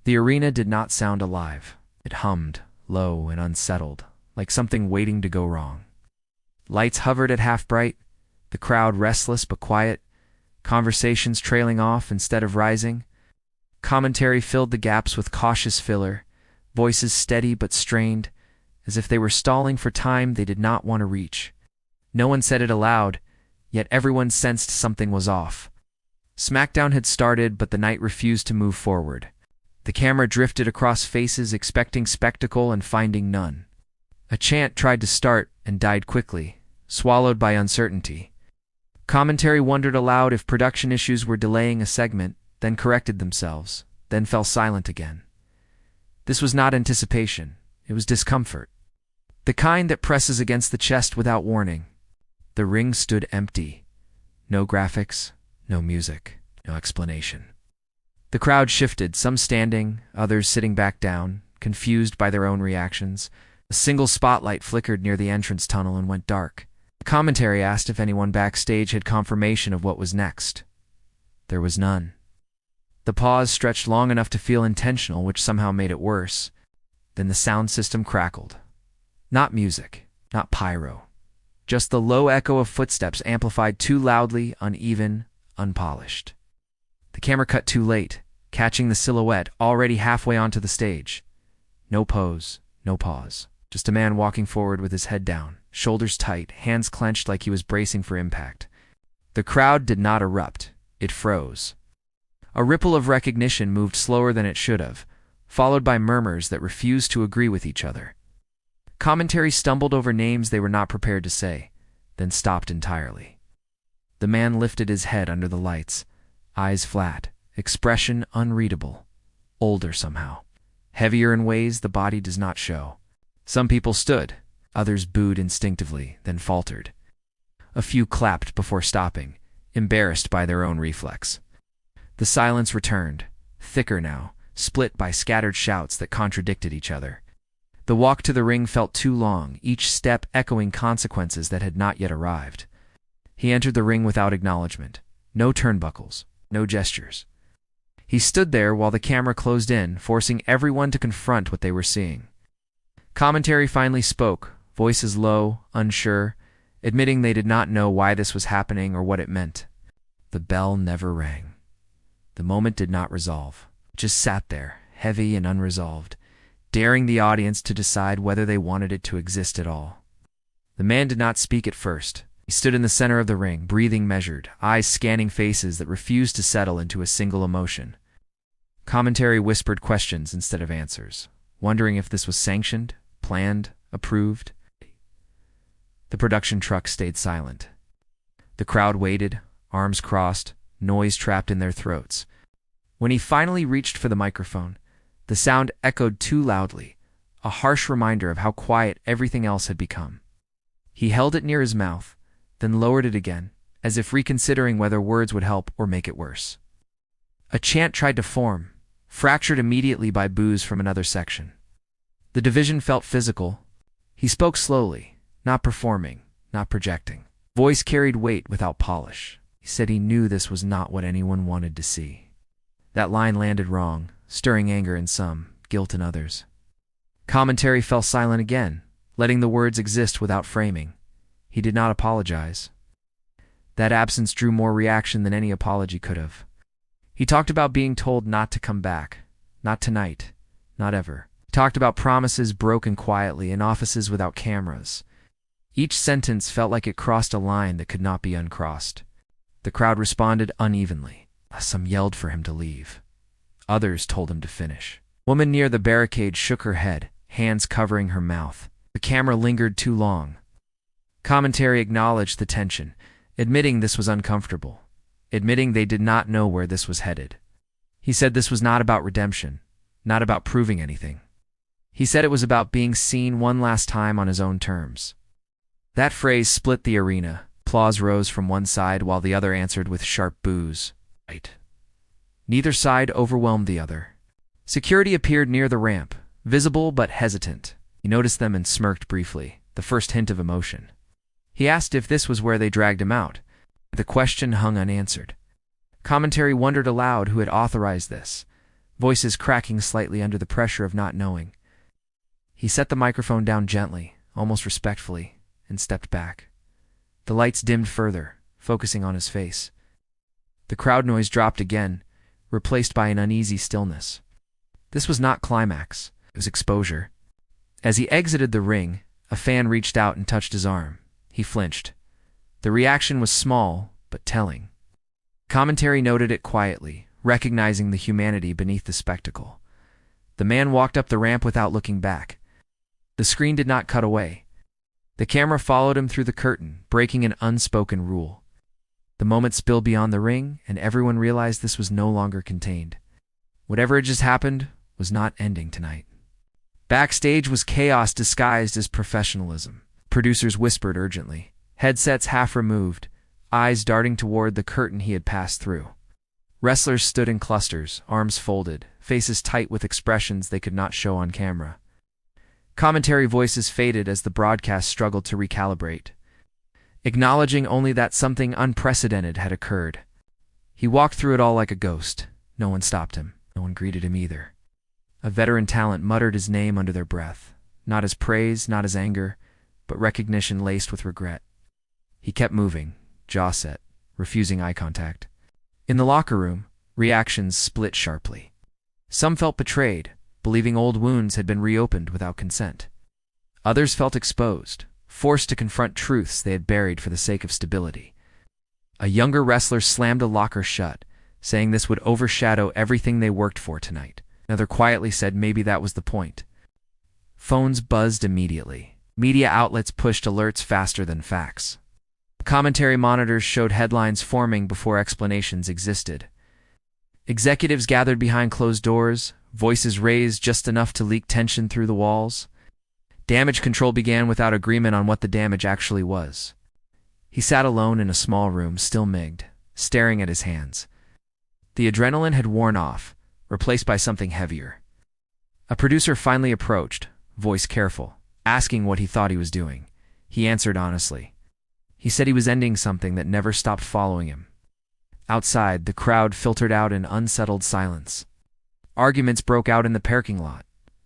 The arena did not sound alive. It hummed, low and unsettled, like something waiting to go wrong. Lights hovered at half-bright, the crowd restless but quiet, conversations trailing off instead of rising. Commentary filled the gaps with cautious filler, voices steady but strained, as if they were stalling for time they did not want to reach. No one said it aloud, yet everyone sensed something was off. SmackDown had started, but the night refused to move forward. The camera drifted across faces expecting spectacle and finding none. A chant tried to start and died quickly, swallowed by uncertainty. Commentary wondered aloud if production issues were delaying a segment, then corrected themselves, then fell silent again. This was not anticipation, it was discomfort. The kind that presses against the chest without warning. The ring stood empty. No graphics, no music, no explanation. The crowd shifted, some standing, others sitting back down, confused by their own reactions. A single spotlight flickered near the entrance tunnel and went dark. Commentary asked if anyone backstage had confirmation of what was next. There was none. The pause stretched long enough to feel intentional, which somehow made it worse. Then the sound system crackled. Not music, not pyro. Just the low echo of footsteps amplified too loudly, uneven, unpolished. The camera cut too late, catching the silhouette already halfway onto the stage. No pose, no pause. Just a man walking forward with his head down, shoulders tight, hands clenched like he was bracing for impact. The crowd did not erupt. It froze. A ripple of recognition moved slower than it should have, followed by murmurs that refused to agree with each other. Commentary stumbled over names they were not prepared to say, then stopped entirely. The man lifted his head under the lights, eyes flat, expression unreadable, older somehow, heavier in ways the body does not show. Some people stood, others booed instinctively, then faltered. A few clapped before stopping, embarrassed by their own reflex. The silence returned, thicker now, split by scattered shouts that contradicted each other. The walk to the ring felt too long, each step echoing consequences that had not yet arrived. He entered the ring without acknowledgement. No turnbuckles, no gestures. He stood there while the camera closed in, forcing everyone to confront what they were seeing. Commentary finally spoke, voices low, unsure, admitting they did not know why this was happening or what it meant. The bell never rang. The moment did not resolve. It just sat there, heavy and unresolved, daring the audience to decide whether they wanted it to exist at all. The man did not speak at first. He stood in the center of the ring, breathing measured, eyes scanning faces that refused to settle into a single emotion. Commentary whispered questions instead of answers, wondering if this was sanctioned, planned, approved. The production truck stayed silent. The crowd waited, arms crossed, noise trapped in their throats. When he finally reached for the microphone, the sound echoed too loudly, a harsh reminder of how quiet everything else had become. He held it near his mouth, then lowered it again, as if reconsidering whether words would help or make it worse. A chant tried to form, fractured immediately by boos from another section. The division felt physical. He spoke slowly, not performing, not projecting. Voice carried weight without polish. He said he knew this was not what anyone wanted to see. That line landed wrong, stirring anger in some, guilt in others. Commentary fell silent again, letting the words exist without framing. He did not apologize. That absence drew more reaction than any apology could have. He talked about being told not to come back, not tonight, not ever. He talked about promises broken quietly in offices without cameras. Each sentence felt like it crossed a line that could not be uncrossed. The crowd responded unevenly. Some yelled for him to leave. Others told him to finish. A woman near the barricade shook her head, hands covering her mouth. The camera lingered too long. Commentary acknowledged the tension, admitting this was uncomfortable, admitting they did not know where this was headed. He said this was not about redemption, not about proving anything. He said it was about being seen one last time on his own terms. That phrase split the arena. Applause rose from one side while the other answered with sharp boos. Right. Neither side overwhelmed the other. Security appeared near the ramp, visible but hesitant. He noticed them and smirked briefly, the first hint of emotion. He asked if this was where they dragged him out. The question hung unanswered. Commentary wondered aloud who had authorized this. voices cracking slightly under the pressure of not knowing. He set the microphone down gently, almost respectfully, and stepped back. The lights dimmed further, focusing on his face. The crowd noise dropped again, replaced by an uneasy stillness. This was not climax, it was exposure. As he exited the ring, a fan reached out and touched his arm. He flinched. The reaction was small, but telling. Commentary noted it quietly, recognizing the humanity beneath the spectacle. The man walked up the ramp without looking back. The screen did not cut away. The camera followed him through the curtain, breaking an unspoken rule. The moment spilled beyond the ring, and everyone realized this was no longer contained. Whatever had just happened was not ending tonight. Backstage was chaos disguised as professionalism. Producers whispered urgently, headsets half removed, eyes darting toward the curtain he had passed through. Wrestlers stood in clusters, arms folded, faces tight with expressions they could not show on camera. Commentary voices faded as the broadcast struggled to recalibrate, acknowledging only that something unprecedented had occurred. He walked through it all like a ghost. No one stopped him. No one greeted him either. A veteran talent muttered his name under their breath, not as praise, not as anger, but recognition laced with regret. He kept moving, jaw set, refusing eye contact. In the locker room, reactions split sharply. Some felt betrayed, believing old wounds had been reopened without consent. Others felt exposed, forced to confront truths they had buried for the sake of stability. A younger wrestler slammed a locker shut, saying this would overshadow everything they worked for tonight. Another quietly said maybe that was the point. Phones buzzed immediately. Media outlets pushed alerts faster than facts. Commentary monitors showed headlines forming before explanations existed. Executives gathered behind closed doors, voices raised just enough to leak tension through the walls. Damage control began without agreement on what the damage actually was. He sat alone in a small room, still migged, staring at his hands. The adrenaline had worn off, replaced by something heavier. A producer finally approached, voice careful, asking what he thought he was doing. He answered honestly. He said he was ending something that never stopped following him. Outside, the crowd filtered out in unsettled silence. Arguments broke out in the parking lot.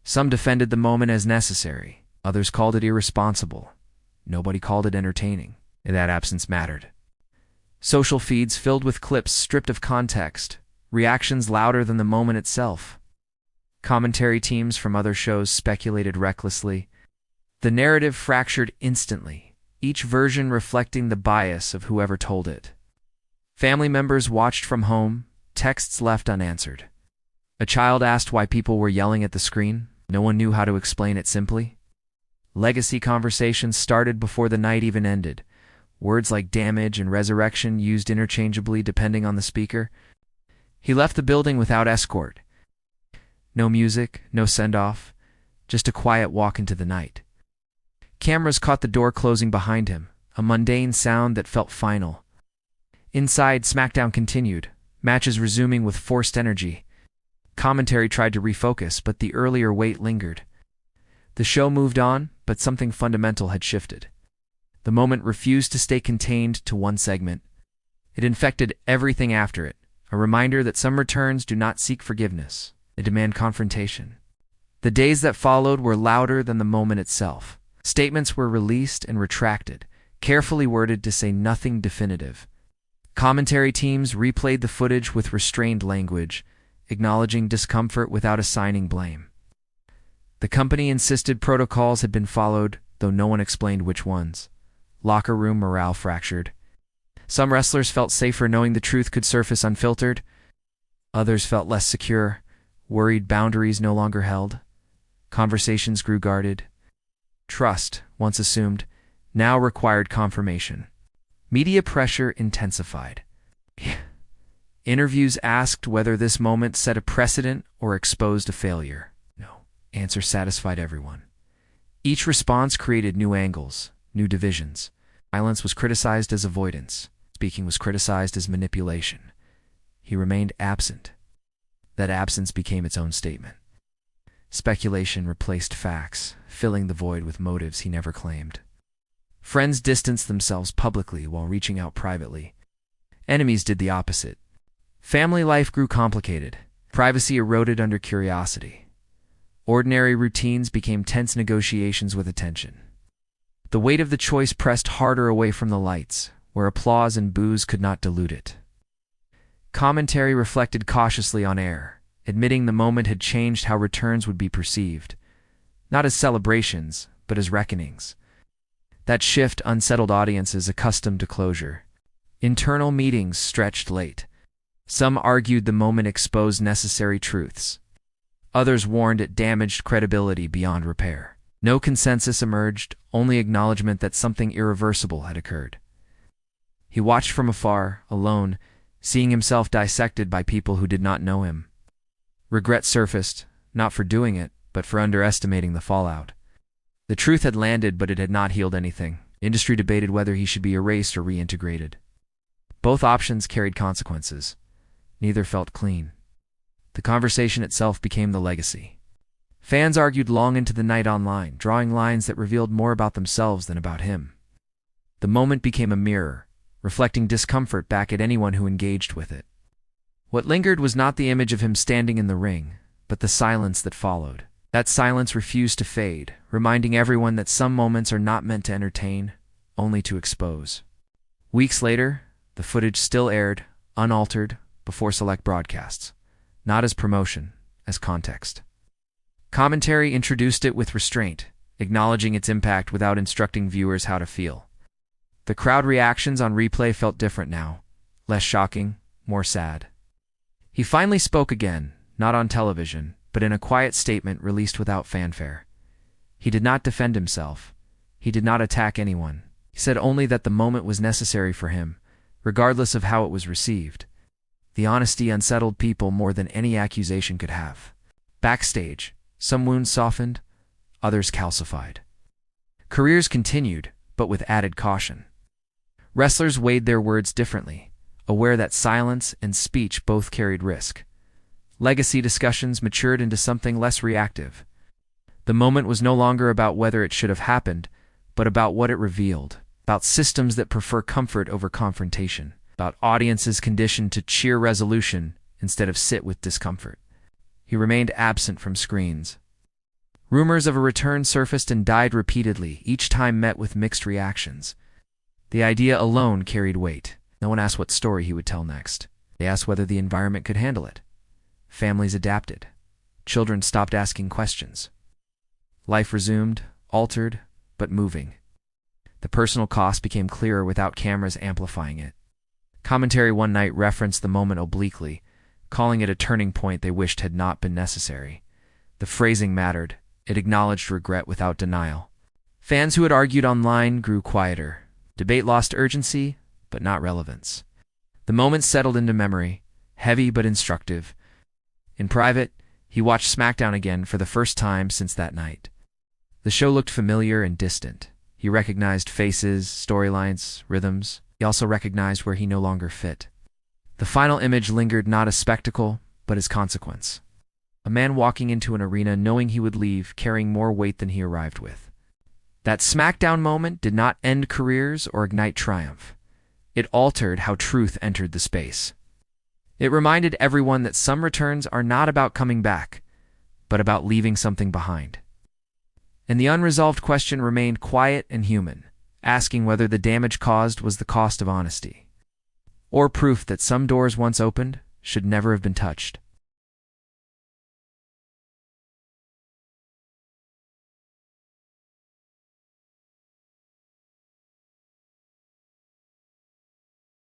Some defended the moment as necessary. Others called it irresponsible. Nobody called it entertaining. That absence mattered. Social feeds filled with clips stripped of context, reactions louder than the moment itself. Commentary teams from other shows speculated recklessly. The narrative fractured instantly, each version reflecting the bias of whoever told it. Family members watched from home, texts left unanswered. A child asked why people were yelling at the screen. No one knew how to explain it simply. Legacy conversations started before the night even ended. Words like damage and resurrection used interchangeably depending on the speaker. He left the building without escort. No music, no send-off, just a quiet walk into the night. Cameras caught the door closing behind him, a mundane sound that felt final. Inside, SmackDown continued, matches resuming with forced energy. Commentary tried to refocus, but the earlier weight lingered. The show moved on, but something fundamental had shifted. The moment refused to stay contained to one segment. It infected everything after it, a reminder that some returns do not seek forgiveness. They demand confrontation. The days that followed were louder than the moment itself. Statements were released and retracted, carefully worded to say nothing definitive. Commentary teams replayed the footage with restrained language, acknowledging discomfort without assigning blame. The company insisted protocols had been followed, though no one explained which ones. Locker room morale fractured. Some wrestlers felt safer knowing the truth could surface unfiltered. Others felt less secure, worried boundaries no longer held. Conversations grew guarded. Trust, once assumed, now required confirmation. Media pressure intensified. Interviews asked whether this moment set a precedent or exposed a failure. No. Answer satisfied everyone. Each response created new angles, new divisions. Silence was criticized as avoidance. Speaking was criticized as manipulation. He remained absent. That absence became its own statement. Speculation replaced facts, filling the void with motives he never claimed. Friends distanced themselves publicly while reaching out privately. Enemies did the opposite. Family life grew complicated. Privacy eroded under curiosity. Ordinary routines became tense negotiations with attention. The weight of the choice pressed harder away from the lights, where applause and boos could not dilute it. Commentary reflected cautiously on air, admitting the moment had changed how returns would be perceived, not as celebrations, but as reckonings. That shift unsettled audiences accustomed to closure. Internal meetings stretched late. Some argued the moment exposed necessary truths. Others warned it damaged credibility beyond repair. No consensus emerged, only acknowledgement that something irreversible had occurred. He watched from afar, alone, seeing himself dissected by people who did not know him. Regret surfaced, not for doing it, but for underestimating the fallout. The truth had landed, but it had not healed anything. Industry debated whether he should be erased or reintegrated. Both options carried consequences. Neither felt clean. The conversation itself became the legacy. Fans argued long into the night online, drawing lines that revealed more about themselves than about him. The moment became a mirror, reflecting discomfort back at anyone who engaged with it. What lingered was not the image of him standing in the ring, but the silence that followed. That silence refused to fade, reminding everyone that some moments are not meant to entertain, only to expose. Weeks later, the footage still aired, unaltered, before select broadcasts, not as promotion, as context. Commentary introduced it with restraint, acknowledging its impact without instructing viewers how to feel. The crowd reactions on replay felt different now, less shocking, more sad. He finally spoke again, not on television, but in a quiet statement released without fanfare. He did not defend himself. He did not attack anyone. He said only that the moment was necessary for him, regardless of how it was received. The honesty unsettled people more than any accusation could have. Backstage, some wounds softened, others calcified. Careers continued, but with added caution. Wrestlers weighed their words differently, aware that silence and speech both carried risk. Legacy discussions matured into something less reactive. The moment was no longer about whether it should have happened, but about what it revealed, about systems that prefer comfort over confrontation, about audiences conditioned to cheer resolution instead of sit with discomfort. He remained absent from screens. Rumors of a return surfaced and died repeatedly, each time met with mixed reactions. The idea alone carried weight. No one asked what story he would tell next. They asked whether the environment could handle it. Families adapted. Children stopped asking questions. Life resumed, altered, but moving. The personal cost became clearer without cameras amplifying it. Commentary one night referenced the moment obliquely, calling it a turning point they wished had not been necessary. The phrasing mattered. It acknowledged regret without denial. Fans who had argued online grew quieter. Debate lost urgency, but not relevance. The moment settled into memory, heavy but instructive. In private, he watched SmackDown again for the first time since that night. The show looked familiar and distant. He recognized faces, storylines, rhythms. He also recognized where he no longer fit. The final image lingered not as spectacle, but as consequence. A man walking into an arena knowing he would leave, carrying more weight than he arrived with. That SmackDown moment did not end careers or ignite triumph. It altered how truth entered the space. It reminded everyone that some returns are not about coming back, but about leaving something behind. And the unresolved question remained quiet and human, asking whether the damage caused was the cost of honesty, or proof that some doors once opened should never have been touched.